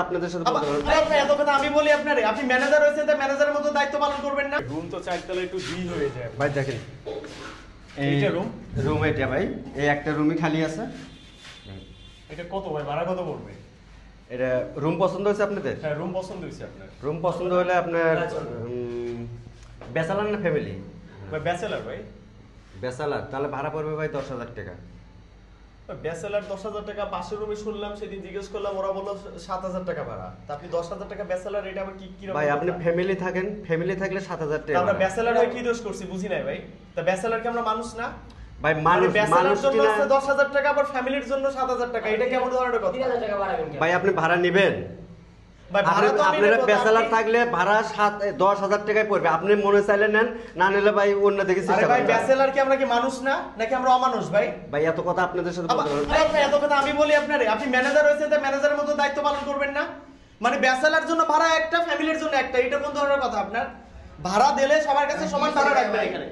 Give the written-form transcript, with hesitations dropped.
আপনাদের সাথে বলতে পারবো। এত কথা আমি বলি আপনারে, আপনি ম্যানেজার হয়েছেন, তো ম্যানেজারের মতো দায়িত্ব পালন করবেন না। রুম তো চারতলা একটু জি হয়ে যায়। ভাই দেখেন এইটা room? রুম এটা ভাই, এই একটা রুমই খালি আছে। এটা কত ভাই, ভাড়া কত পড়বে? এটা রুম পছন্দ হয়েছে আপনাদের? হ্যাঁ, রুম পছন্দ হয়েছে আপনার? রুম পছন্দ হলে আপনার ব্যাচেলার না ফ্যামিলি? ভাই ব্যাচেলার ভাই। ব্যাচেলার তাহলে ভাড়া পড়বে ভাই 10,000 টাকা। ব্যাচেলার 10,000 টাকা। পাশের রুমে শুনলাম, সেদিন জিজ্ঞেস করলাম, ওরা বললো 7,000 টাকা ভাড়া। তা আপনি 10,000 টাকা ব্যাচেলার, এটা আবার কি রকম? ভাই আপনি ফ্যামিলি থাকেন, ফ্যামিলি থাকলে 7,000 টাকা আমরা ভাড়া। ব্যাচেলার হয়ে কি দোষ করছি বুঝি নাই ভাই। তা ব্যাচেলার কি আমরা মানুষ না? ভাই মানুষ ব্যাচেলার মানুষ জন্য কিনা আছে 10,000 টাকা, আবার ফ্যামিলির জন্য 7,000 টাকা। এটা কেমন ধরনের কথা? 3,000 টাকা বাড়াবেন কেন? ভাই আপনি ভাড়া নেবেন? ভাই ভাড়া তো আমি আপনারা নেবো, ব্যাচেলার আপনি- থাকলে ভাড়া 10,000 টাকায় পড়বে। আপনি মনে চাইলে নেন, না নিলে ভাই অন্য দিকে আরে চেষ্টা ভাই করেন। ব্যাচেলার কি আমরা কি মানুষ না, নাকি আমরা অমানুষ ভাই? ভাই এত কথা আপনাদের সাথে বলতে পারবো। এত কথা আমি বলি আপনারে, আপনি ম্যানেজার হয়েছেন, তো ম্যানেজারের মতো দায়িত্ব পালন করবেন না। মানে ব্যাচেলার জন্য ভাড়া একটা, ফ্যামিলির জন্য একটা, এটা কোন ধরনের কথা আপনার? ভাড়া দিলে সবার কাছে সমান ভাড়া রাখবেন এখানে।